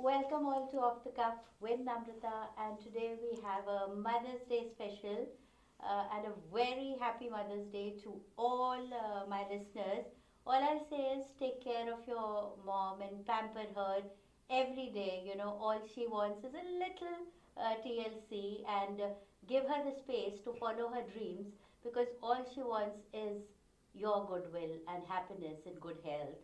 Welcome all to Off the Cuff with Namrita, and today we have a Mother's Day special and a very happy Mother's Day to all my listeners. All I'll say is take care of your mom and pamper her every day. You know, all she wants is a little TLC and give her the space to follow her dreams because all she wants is your goodwill and happiness and good health.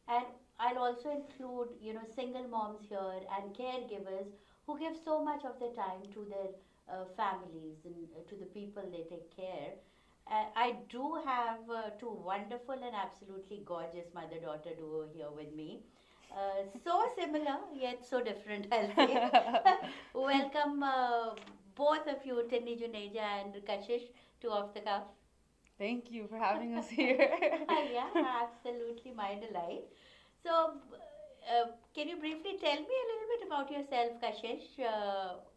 And I'll also include, single moms here and caregivers who give so much of their time to their families and to the people they take care. I do have two wonderful and absolutely gorgeous mother-daughter duo here with me. So similar yet so different, I'll say. Welcome, both of you, Tinny Juneja and Kashish, to Off the Cuff. Thank you for having us here. Yeah, absolutely, my delight. So, can you briefly tell me a little bit about yourself, Kashish?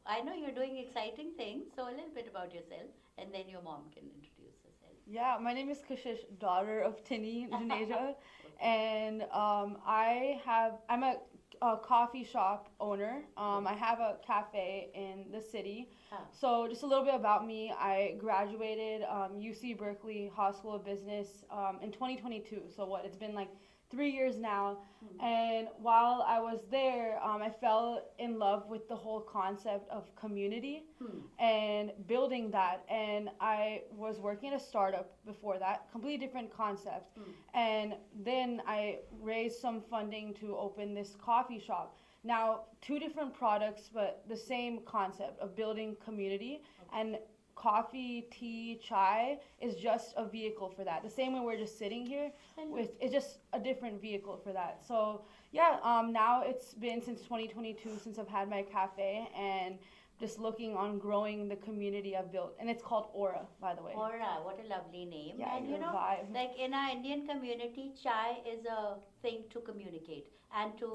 I know you're doing exciting things, so a little bit about yourself, and then your mom can introduce herself. Yeah, my name is Kashish, daughter of Tinny Juneja, Okay. and I'm a coffee shop owner. Yes. I have a cafe in the city. Ah. So just a little bit about me. I graduated UC Berkeley High School of Business in 2022. So what? It's been like 3 years now. Hmm. And while I was there, I fell in love with the whole concept of community Hmm. and building that. And I was working at a startup before that, completely different concept. Hmm. And then I raised some funding to open this coffee shop. Now, two different products, but the same concept of building community. Okay. And coffee, tea, chai is just a vehicle for that. The same way we're just sitting here, with it's just a different vehicle for that. So yeah, now it's been since 2022 since I've had my cafe and just looking on growing the community I've built, and it's called Aura, by the way. Aura, what a lovely name. Yeah, And the vibe. like in our Indian community, chai is a thing to communicate and to,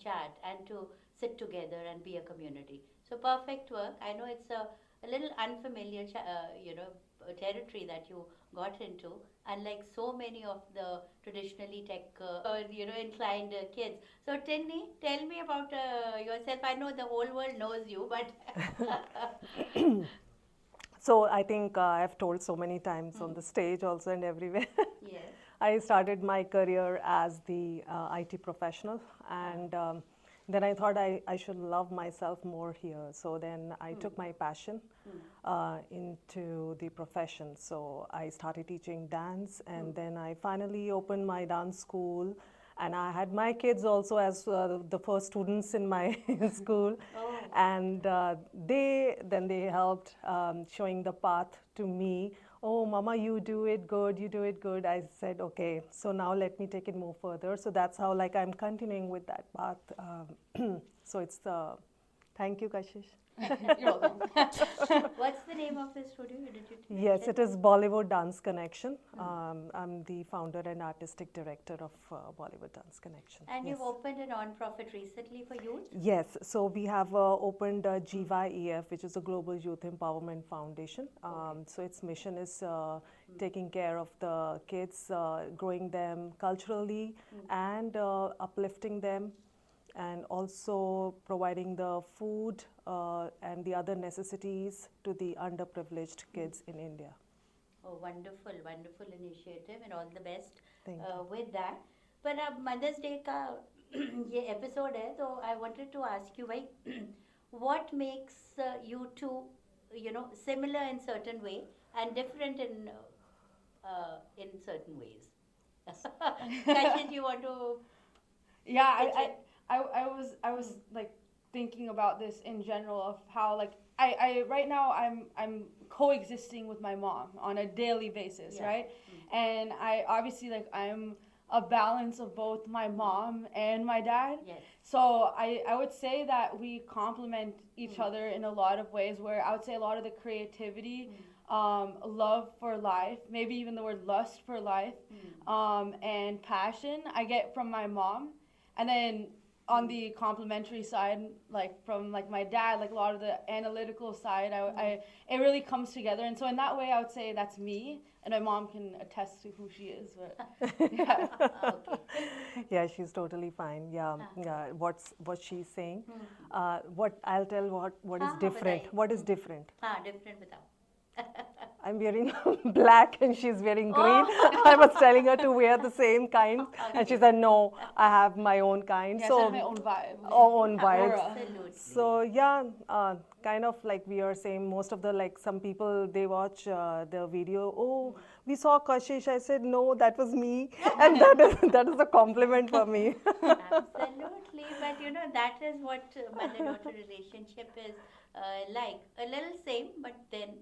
chat and to sit together and be a community. So perfect work. I know it's a little unfamiliar, territory that you got into, unlike so many of the traditionally tech, inclined kids. So, Tinny, tell me about yourself. I know the whole world knows you, but So I think I've told so many times on Hmm. the stage also and everywhere. Yes. I started my career as the IT professional, Ah. and then I thought I should love myself more here. So then I Hmm. took my passion Hmm. into the profession. So I started teaching dance, Hmm. and then I finally opened my dance school. And I had my kids also as the first students in my school, Oh. and they helped showing the path to me. Oh, Mama, you do it good. You do it good. I said, okay. So now let me take it more further. So that's how like I'm continuing with that path. So it's the thank you, Kashish. You're welcome. What's the name of the studio? Did you Yes, mention? it is Bollywood Dance Connection. Hmm. I'm the founder and artistic director of Bollywood Dance Connection. And Yes. you've opened a non-profit recently for youth? Yes, so we have opened GYEF, which is a Global Youth Empowerment Foundation. Okay. So its mission is taking care of the kids, growing them culturally and uplifting them, and also providing the food and the other necessities to the underprivileged kids in India. Oh, wonderful, wonderful initiative and all the best Thank you. with that. पर अब mother's day का ये episode है तो I wanted to ask you भाई what makes you two similar in certain way and different in certain ways. Kashish, you want to Yeah, pitch in? I was like thinking about this in general of how like I right now I'm coexisting with my mom on a daily basis, Yeah. right? And I obviously like I'm a balance of both my mom and my dad. Yes. So I would say that we complement each other in a lot of ways where I would say a lot of the creativity, love for life, maybe even the word lust for life, and passion I get from my mom. And then on the complimentary side, like from like my dad, like a lot of the analytical side, it really comes together. And so in that way, I would say that's me, and my mom can attest to who she is. But yeah, Okay. Yeah, she's totally fine. Yeah, yeah. What she's saying. What I'll tell what is हाँ, different. बताइए. What is different? हाँ, different बताओ. I'm wearing black and she's wearing green. Oh. I was telling her to wear the same kind, and she Okay. said, "No, I have my own kind." yeah, So, so I have my own vibe. own vibes. Absolutely. So yeah, kind of like we are saying, most of the like some people they watch the video. Oh, we saw Kashish. I said no, that was me, and that is a compliment for me. Absolutely, but you know that is what mother-daughter relationship is like. A little same, but then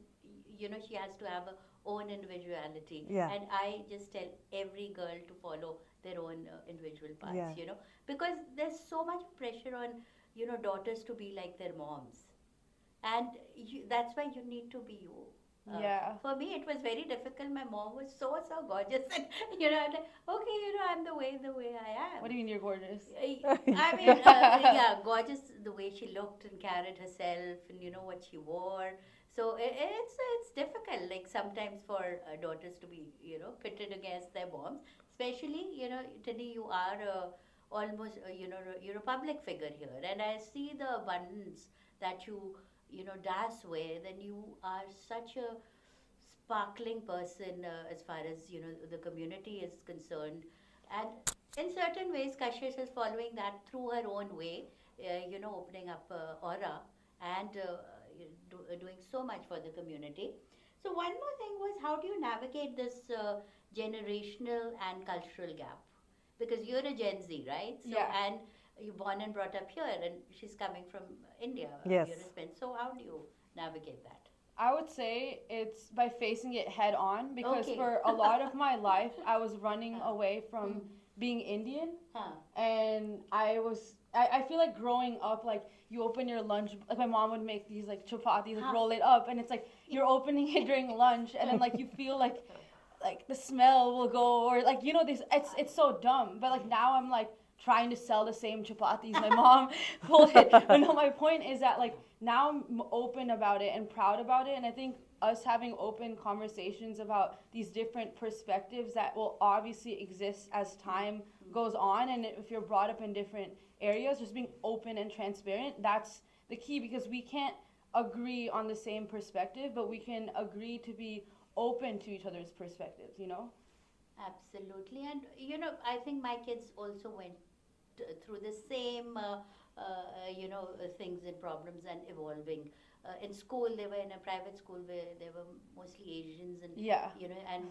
you know she has to have her own individuality. Yeah. And I just tell every girl to follow their own individual paths. Yeah. You know, because there's so much pressure on daughters to be like their moms, and that's why you need to be you. Yeah. For me, it was very difficult. My mom was so gorgeous, and I'm like, okay, I'm the way I am. What do you mean you're gorgeous? I mean, yeah, gorgeous the way she looked and carried herself, and what she wore. So it's difficult, like sometimes for daughters to be pitted against their moms, especially Tinny, you are almost you're a public figure here, and I see the abundance that you das wear. Then you are such a sparkling person as far as the community is concerned, and in certain ways Kashish is following that through her own way, opening up aura and doing so much for the community. So one more thing was, how do you navigate this generational and cultural gap, because you're a Gen Z, right? So, Yeah. and you're born and brought up here, and she's coming from India. Yes. You're a Spin. So how do you navigate that? I would say it's by facing it head on, because Okay. for a lot of my life, I was running away from being Indian. Huh. And I feel like growing up, like you open your lunch, like my mom would make these like chapatis, like roll it up, and it's like you're opening it during lunch, and then like you feel like the smell will go, or like this, it's so dumb. But like now I'm like trying to sell the same chapatis my mom pulled it. But no, my point is that like now I'm open about it and proud about it, and I think us having open conversations about these different perspectives that will obviously exist as time goes on, and if you're brought up in different areas, just being open and transparent, that's the key, because we can't agree on the same perspective, but we can agree to be open to each other's perspectives, Absolutely. And I think my kids also went through the same things and problems and evolving. In school, they were in a private school where there were mostly Asians, and Yeah. and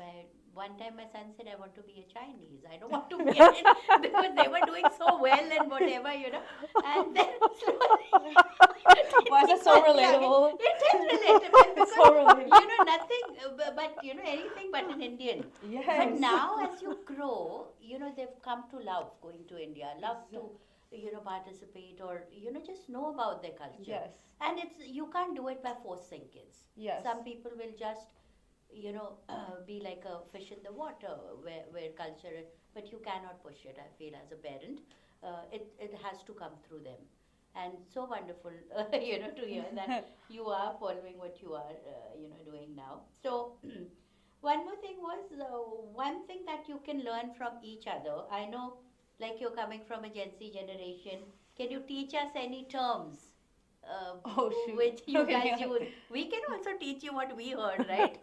one time my son said, I want to be a Chinese. I don't want to be an Indian, because they were doing so well and whatever, and then slowly. Why is that so relatable? It is relatable because So relatable. nothing but anything but an Indian. Yes. But now as you grow, they've come to love going to India, love to participate, or just know about their culture. Yes. And you can't do it by forcing kids. Yes. Some people will just be like a fish in the water where culture, but you cannot push it, I feel, as a parent. It has to come through them. And so wonderful, to hear that you are following what you are, doing now. So, one more thing was, one thing that you can learn from each other. I know, like you're coming from a Gen Z generation. Can you teach us any terms? Oh, shoot. Which you Okay. guys use. We can also teach you what we heard, right?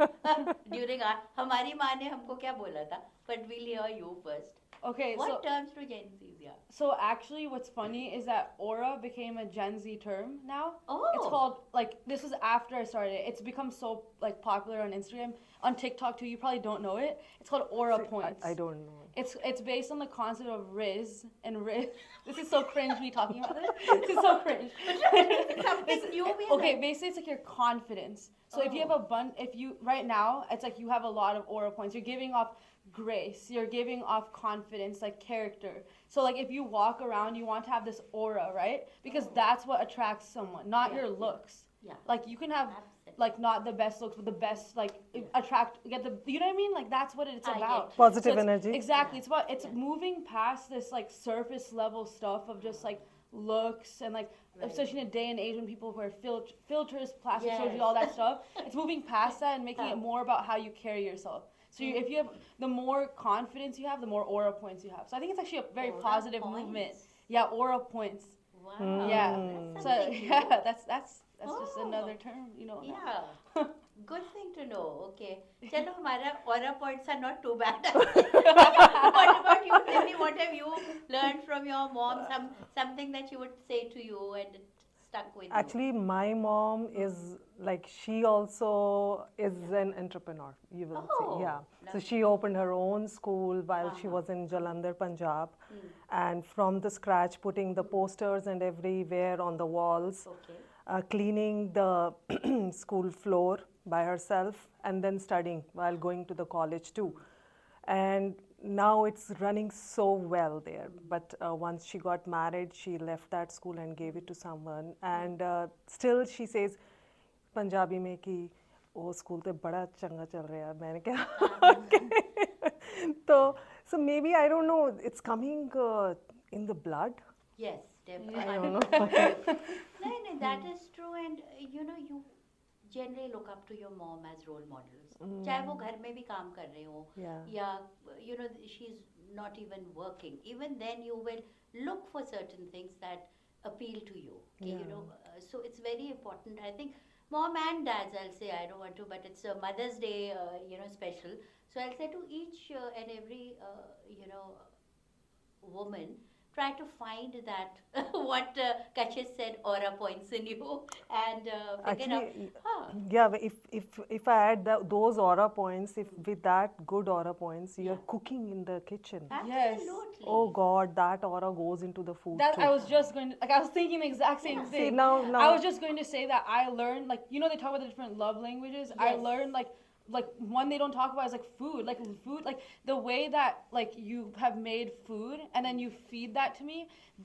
During our, हमारी माँ ने हमको क्या बोला था? But we'll hear you first. Okay, What terms to Gen Zs, yeah? so actually what's funny is that aura became a Gen Z term now. Oh. It's called, like, this was after I started it. It's become so, like, popular on Instagram. On TikTok, too. You probably don't know it. It's called aura points. I don't know. It's based on the concept of Riz, and Riz. This is so cringe me talking about this. This is so cringe. Something new we Okay, learned. basically it's like your confidence. So if you have Oh. right now, it's like you have a lot of aura points. You're giving off grace. You're giving off confidence, like character. So like if you walk around, you want to have this aura, right? Because that's what attracts someone, not your looks. Yeah. Like you can have Absolutely. like not the best looks, but the best like get the, you know what I mean? Like that's what it's I about. get Positive it's- energy. Exactly. Yeah. It's about it's Yeah. moving past this like surface level stuff of just like looks and like Right. especially in a day and age when people wear filters, plastic Yes. surgery, all that stuff. It's moving past that and making Yeah. it more about how you carry yourself. So if you have the more confidence you have, the more aura points you have. So I think it's actually a very Aura positive points. movement. Yeah, aura points. Wow. Yeah. That's So something new. yeah, that's just Oh. another term, you know. Yeah. Good thing to know. Okay. Chalo, हमारा aura points are not too bad. What about you, Tinny? What have you learned from your mom? Something that she would say to you and it stuck with you. Actually, my mom is like, she also is an entrepreneur, you will Oh, see. Yeah. So lovely. she opened her own school while she Uh-huh. was in Jalandhar, Punjab. Hmm. And from the scratch, putting the posters and everywhere on the walls, Okay. cleaning the school floor by herself, and then studying while going to the college too. And now it's running so well there. But once she got married, she left that school and gave it to someone. And still she says, Punjabi mein ki, oh school te bada changa chal raha hai. मैंने कहा, okay. So maybe, I don't know, it's coming in the blood. Yes, definitely. I don't know. No, that is true, and you know, you generally look up to your mom as role models. चाहे वो घर में भी काम कर रहे हो, Yeah. या you know she's not even working. Even then, you will look for certain things that appeal to you. Okay, you Yeah. know, so it's very important. I think mom and dads, I'll say, I don't want to, but it's a Mother's Day, you know, special. So I'll say to each and every you know woman, try to find that what Kashish said, aura points in you, and figure out. Actually, Huh, yeah, but if I add those aura points, if with that good aura points, you're Yeah. cooking in the kitchen. Yes. absolutely. Oh God, that aura goes into the food That too. I was just going to, like I was thinking the exact same Yeah. thing. See, now I was just going to say that I learned, like, you know, they talk about the different love languages. I Yes. learned like one they don't talk about is like food, like the way that like you have made food and then you feed that to me.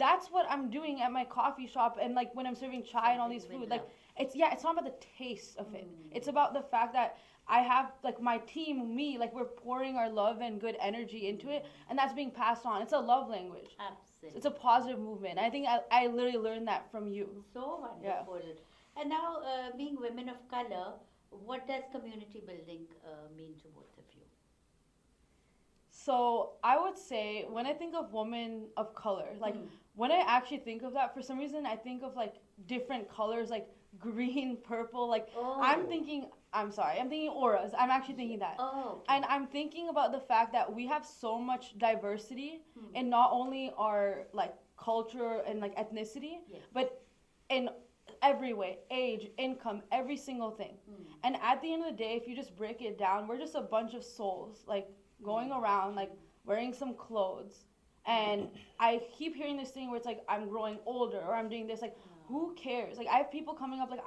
That's what I'm doing at my coffee shop, and like when I'm serving chai and all these Something food. with Like it's not about the taste of it. It's about the fact that I have like my team, me, like we're pouring our love and good energy into it, and that's being passed on. It's a love language. Absolutely. It's a positive movement. I think I literally learned that from you. So wonderful. And now, being women of color, what does community building mean to both of you? So I would say when I think of women of color, like when I actually think of that, for some reason I think of like different colors, like green, purple. Like I'm thinking auras. I'm actually thinking that. Oh, okay. And I'm thinking about the fact that we have so much diversity in not only our like culture and like ethnicity, Yes. but in every way, age, income, every single thing. And at the end of the day, if you just break it down, we're just a bunch of souls like going around like wearing some clothes. And I keep hearing this thing where it's like I'm growing older or I'm doing this, like who cares? Like I have people coming up like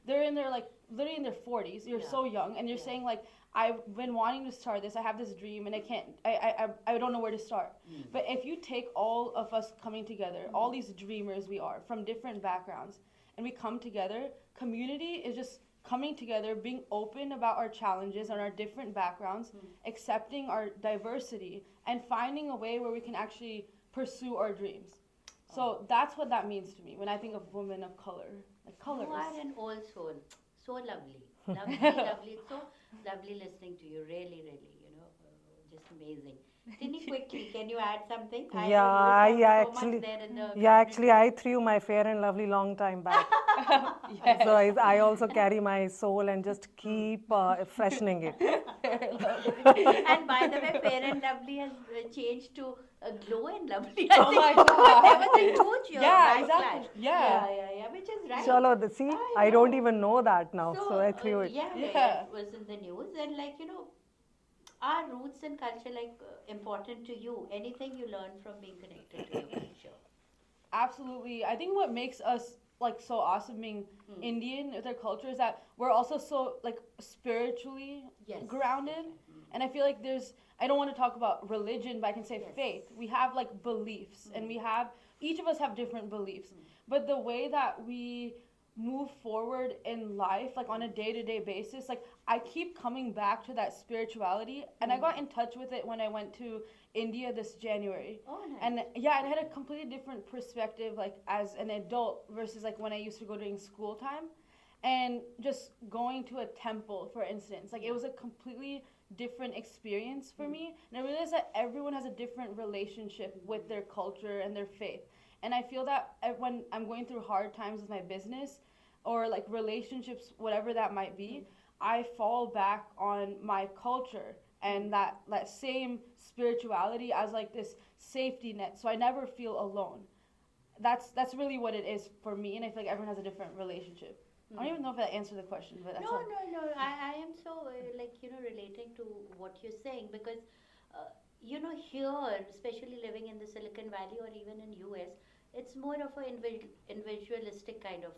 they're in their like literally in their 40s. You're so young and you're saying like I've been wanting to start this. I have this dream and I don't know where to start. But if you take all of us coming together, all these dreamers we are from different backgrounds, and we come together, community is just coming together, being open about our challenges and our different backgrounds, accepting our diversity, and finding a way where we can actually pursue our dreams. So that's what that means to me when I think of women of color, like colors. You are an old soul. So lovely. Lovely, lovely. It's so lovely listening to you. Really, really, you know, just amazing. Tinny, quickly, can you add something? I Yeah, know you I said so much there in the actually, I threw my fair and lovely long time back. Yes. So I also carry my soul and just keep freshening it. And by the way, Fair and Lovely has changed to Glow and Lovely. I Oh think. my But God. there was a huge Yeah, backlash. exactly. Yeah. Yeah, which is right. Chalo, see, I I don't know. even know that now, so I threw it. Yeah, Yeah. it was in the news, and like, you know, are roots and culture like important to you? Anything you learn from being connected to your culture? Absolutely. I think what makes us like so awesome being Indian with our culture is that we're also so like spiritually Yes. grounded. And I feel like there's I don't want to talk about religion, but I can say faith. We have like beliefs, and each of us have different beliefs. But the way that we move forward in life, like on a day-to-day basis, like I keep coming back to that spirituality, and I got in touch with it when I went to India this January. Oh, nice. And yeah, it had a completely different perspective, like as an adult versus like when I used to go during school time. And just going to a temple, for instance, like it was a completely different experience for me. And I realized that everyone has a different relationship with their culture and their faith. And I feel that when I'm going through hard times with my business or like relationships, whatever that might be, I fall back on my culture and that same spirituality as like this safety net, so I never feel alone. That's really what it is for me, and I feel like everyone has a different relationship. I don't even know if that answered the question, but that's No. I am so relating to what you're saying because here, especially living in the Silicon Valley or even in US, it's more of an individualistic kind of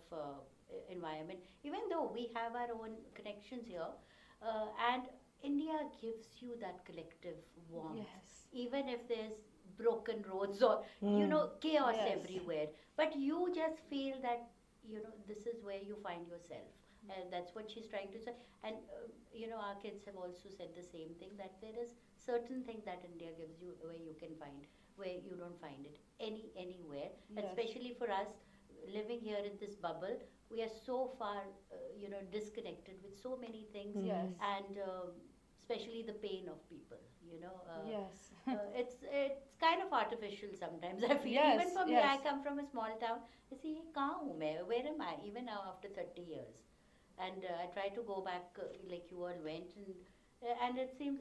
environment. Even though we have our own connections here, and India gives you that collective warmth. Yes. Even if there's broken roads or chaos everywhere, but you just feel that this is where you find yourself, and that's what she's trying to say. And our kids have also said the same thing, that there is certain things that India gives you where you can find, where you don't find it anywhere. Yes. Especially for us living here in this bubble, we are so far disconnected with so many things. Yes. And especially the pain of people, Yes. it's kind of artificial sometimes, I feel. Yes, Even for me, yes. I come from a small town. I see, where am I? Even now after 30 years. And I try to go back like you all went, and it seemed,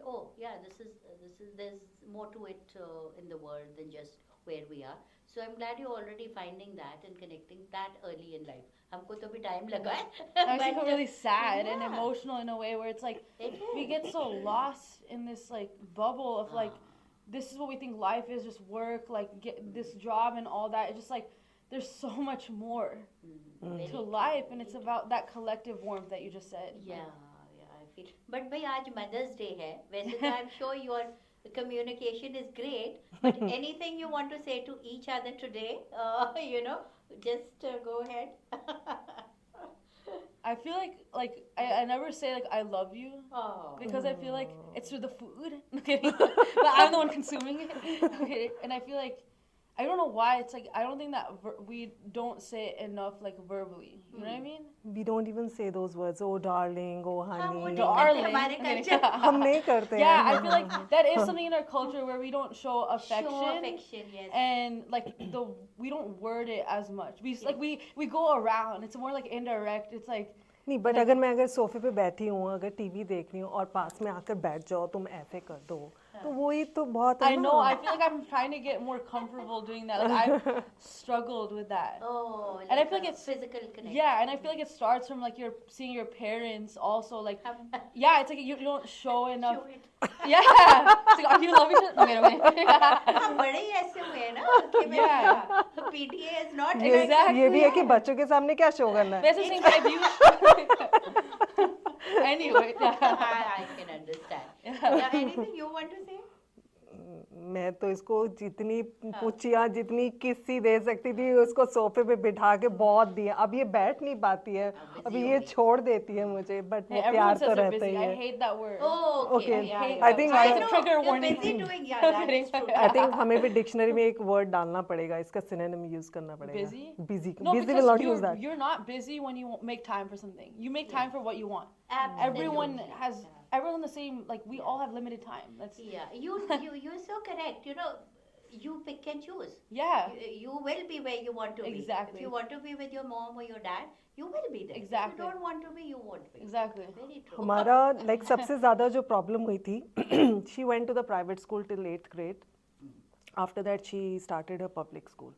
there's more to it in the world than just where we are. So I'm glad you're already finding that and connecting that early in life. हमको तो भी time लगा है. I feel really sad and yeah. emotional in a way where it's like It we is. get so lost in this like bubble of like this is what we think life is, just work, like get this job and all that. It's just like there's so much more Very to true, life, and very it's true. about that collective warmth that you just said. Yeah, I feel. But भाई आज Mother's Day है. वैसे तो I'm sure your communication is great. But anything you want to say to each other today, just go ahead. I feel like I never say like I love you Oh. because I feel like it's through the food. But I'm the one consuming it. Okay. And I feel like I don't know why it's like I don't think that we don't say it enough like verbally. You know what I mean? We don't even say those words. Oh darling, oh हाँ, वो honey. नहीं करते हमारे Okay. culture. हम नहीं करते Yeah, हैं. I feel like that is something in our culture where we don't show affection. Show affection, yes. And like we don't word it as much. We go around. It's more like indirect. It's like नहीं, but अगर सोफे पे बैठी हूँ, अगर TV देख रही हूँ और पास में आकर बैठ जाओ, तुम ऐसे कर दो, तो वही तो बहुत है I ना. know. I feel like I'm trying to get more comfortable doing that. Like I've struggled with that. Oh, And I like feel like a it's physical connection. Yeah, and I feel like it starts from like you're seeing your parents also like हम yeah, it's like you don't show enough. show it. Yeah, it's like, are you loving it? Okay. हम बड़े ही ऐसे हुए हैं ना कि मैं Yeah. PTA is not ये भी है कि बच्चों के सामने क्या शो करना है. That's the same, but if you anyway, I can understand. Yeah, anything you want to say? मैं तो इसको जितनी पुचिया जितनी किस्सी दे सकती थी उसको सोफे पे बिठा के बहुत दिया. अब ये बैठ नहीं पाती है, अभी ये छोड़ देती है मुझे, बट वो Hey, प्यार everyone तो says they're रहता busy. ही I है. hate that word. Oh, okay. Okay. Yeah, I think I I- know. Trigger You're warning. busy doing, yeah, that's true. I think हमें भी डिक्शनरी में एक word डालना पड़ेगा, इसका सिनोनिम यूज करना पड़ेगा. Busy? Busy. No, Busy will not use because that. you're not busy when you make time for something. You make time for what you want. Absolutely. Everyone the same, like we all have limited time. That's Yeah, you're so correct. You pick and choose. yeah. You will be where you want to be. Exactly. If you want to be with your mom or your dad, you will be there. Exactly. If you don't want to be, you won't be. Exactly. Very true. हमारा like सबसे ज़्यादा जो problem हुई थी, she went to the private school till 8th grade. After that she started her public school.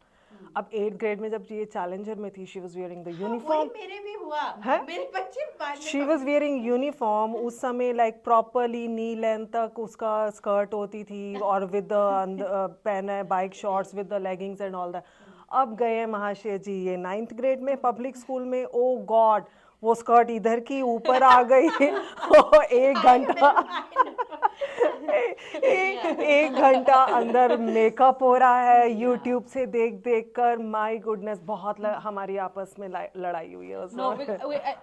अब 8th grade में जब ये challenger में थी, she was wearing the वही uniform. मेरे भी हुआ. हैं? मेरे बच्चे बाद में She was wearing uniform. उस समय like properly knee length तक उसका skirt होती थी और with the पहना है bike shorts with the leggings and all that. अब गए महाशय जी ये 9th grade में public school में, oh God, वो स्कर्ट इधर की ऊपर आ गई और 1 घंटा एक घंटा अंदर मेकअप हो रहा है यूट्यूब से देख देख कर. माय गुडनेस, बहुत हमारी आपस में लड़ाई हुई है. No,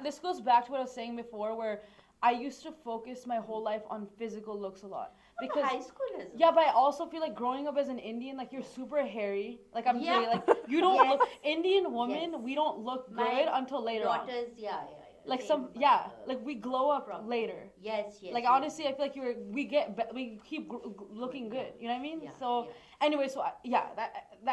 this goes back to what I was saying before, where I used to focus my whole life on physical looks a lot. Because high school is. yeah, but I also feel like growing up as an Indian, like you're super hairy. Like I'm Yeah. saying, like you don't Yes. look Indian women. Yes. We don't look My good until later on. daughters, yeah. Like same, like we glow up problem. later. Yes. Like yes. honestly, I feel like we keep looking good. You know what I mean? Yeah, So anyway, so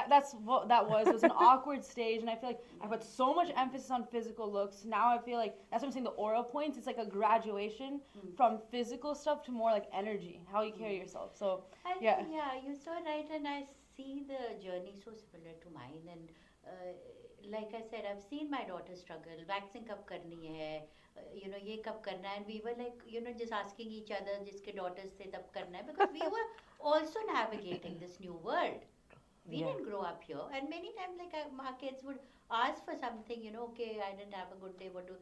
that's what that was. It was an awkward stage, and I feel like I put so much emphasis on physical looks. Now I feel like that's what I'm saying. The aura points. It's like a graduation from physical stuff to more like energy, how you carry yourself. So yeah. You're so right, and I see the journey so similar to mine. And like I said, I've seen my daughter struggle. Waxing कब करनी है, ये कब करना है. And we were like, just asking each other, जिसके daughters थे तब करना है, because we were also navigating this new world. We didn't grow up here, and many times like our kids would ask for something, okay, I didn't have a good day, what do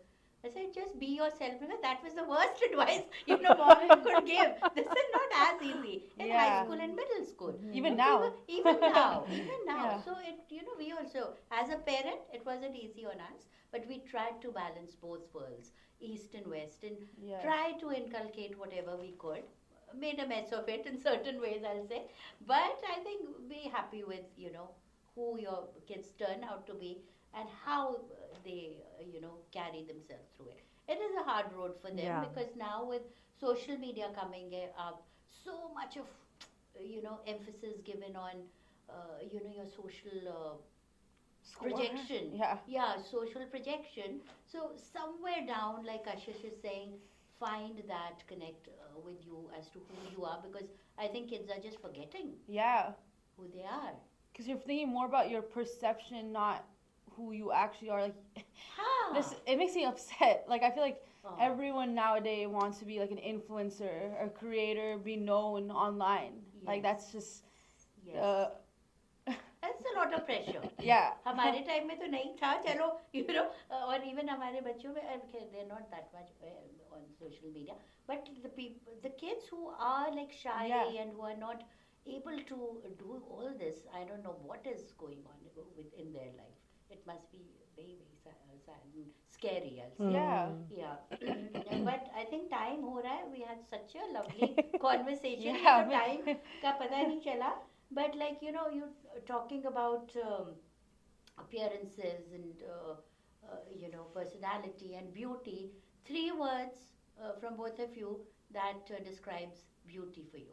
I said? Just be yourself, because that was the worst advice mom could give. This is not as easy in high school and middle school. Even now. Even now. Yeah. So we also, as a parent, it wasn't easy on us, but we tried to balance both worlds, East and West, and tried to inculcate whatever we could. Made a mess of it in certain ways, I'll say, but I think be happy with who your kids turn out to be and how they carry themselves through it. It is a hard road for them, because now with social media coming up, so much of emphasis given on your social projection. Social projection. So somewhere down, like Kashish is saying, find that connect with you as to who you are, because I think kids are just forgetting who they are. Because you're thinking more about your perception, not who you actually are. Like it makes me upset. Like I feel like everyone nowadays wants to be like an influencer or creator, be known online. Like that's just that's a lot of pressure. हमारे time में तो नहीं था, चलो और even हमारे बच्चों में, they're not that much on social media, but the kids who are like shy and who are not able to do all this, I don't know what is going on in their life. It must be very, very sad and scary, I'll say. But I think time हो रहा है. We had such a lovely conversation. Time का पता नहीं चला. But like you're talking about appearances and personality and beauty. 3 words from both of you that describes beauty for you.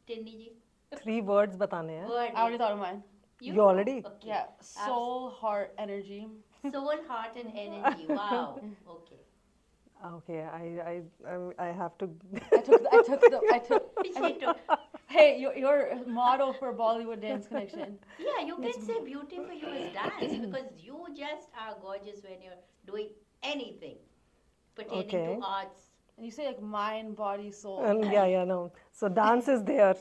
Tinny ji. 3 words बताने हैं. I already thought of mine. You already? Okay. Yeah. Soul, heart, energy. Soul, heart, and energy. Wow. Okay. Okay. I have to. I took. Hey, your motto for Bollywood Dance Connection. Yeah, you can say beauty for you is dance, because you just are gorgeous when you're doing anything pertaining to arts. And you say like mind, body, soul. No. So dance is there.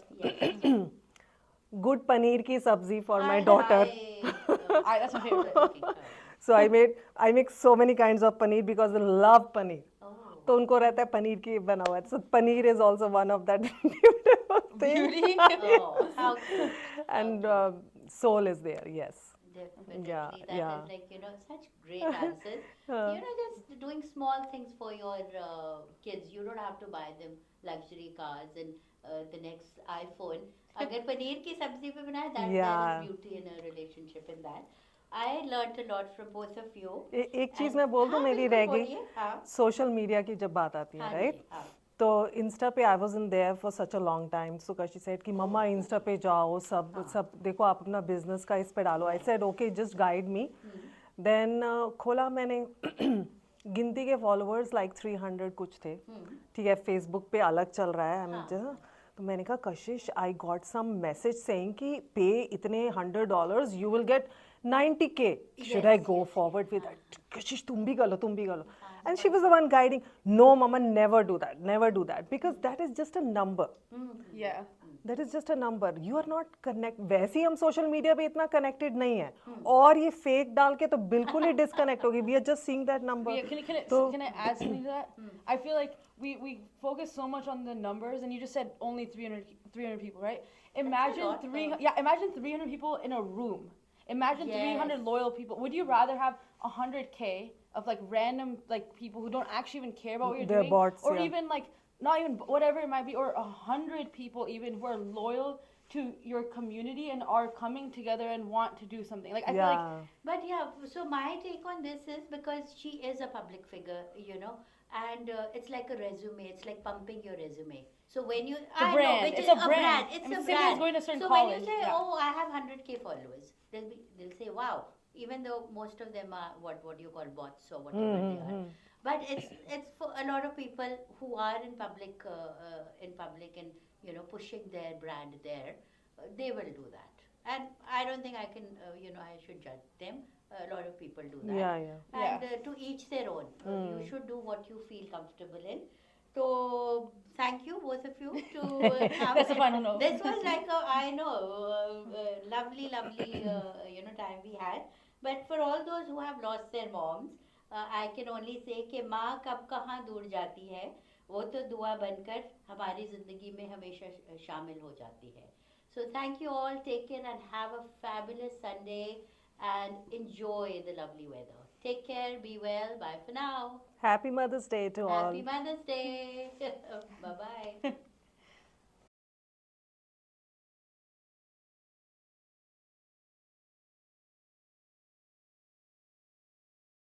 Good paneer ki sabzi for my daughter. That's my favorite. So I make so many kinds of paneer because I love paneer. तो उनको रहता है पनीर की बना हुआ है. So paneer is also one of that beautiful thing. How cute. And soul is there, yes. Definitely. That is like, such great answers. Just doing small things for your kids. You don't have to buy them luxury cars and the next iPhone. अगर पनीर की सब्जी पे बनाए, there is beauty in a relationship in that. I learned a lot from both of you. एक चीज मैं बोल दूं, मेरी रह गई. सोशल मीडिया की जब बात आती है, राइट? तो इंस्टा पे I was in there for such a long time. So Kashi said कि मम्मा इंस्टा पे जाओ, सब देखो, आप अपना बिजनेस का इस पे डालो. I said okay, just guide me. Then खोला मैंने. गिनती के फॉलोअर्स लाइक 300 कुछ थे. ठीक है, फेसबुक पे अलग चल रहा है. तो मैंने कहा Kashish, I got some message saying कि पे इतने $100 you will get 90K. Should I go forward with that? Kashish, तुम भी कर लो. And she was the one guiding. No, mama, never do that. Because that is just a number. That is just a number. You are not connect. वैसे ही हम social media पे इतना connected नहीं है. और ये fake डाल के तो बिल्कुल ही disconnect होगी. We are just seeing that number. Yeah, can I add something to that? I feel like we focus so much on the numbers, and you just said only 300 people, right? Imagine imagine 300 people in a room. Imagine 300 loyal people. Would you rather have 100K of like random like people who don't actually even care about what you're doing, bots, or even like not even whatever it might be, or 100 people even who are loyal to your community and are coming together and want to do something. Like I feel like. But yeah, so my take on this is because she is a public figure, you know, and it's like a resume. It's like pumping your resume. So when you, It's a brand. It's a brand. It's I mean, a same brand. as going to certain so college. when you say, Yeah. oh, I have 100K followers, they'll say, wow. Even though most of them are what you call bots or whatever they are. But it's for a lot of people who are in public and you know pushing their brand there, they will do that. And I don't think I can you know I should judge them. A lot of people do that. And to each their own. You should do what you feel comfortable in. So thank you both of you to come. That's the final note. This was like I know lovely you know time we had. But for all those who have lost their moms, I can only say कि माँ कब कहाँ दूर जाती है वो तो दुआ बनकर हमारी ज़िंदगी में हमेशा शामिल हो जाती है. So thank you all. Take care and have a fabulous Sunday and enjoy the lovely weather. Take care. Be well. Bye for now. Happy Mother's Day to all. Happy Mother's Day. Bye bye.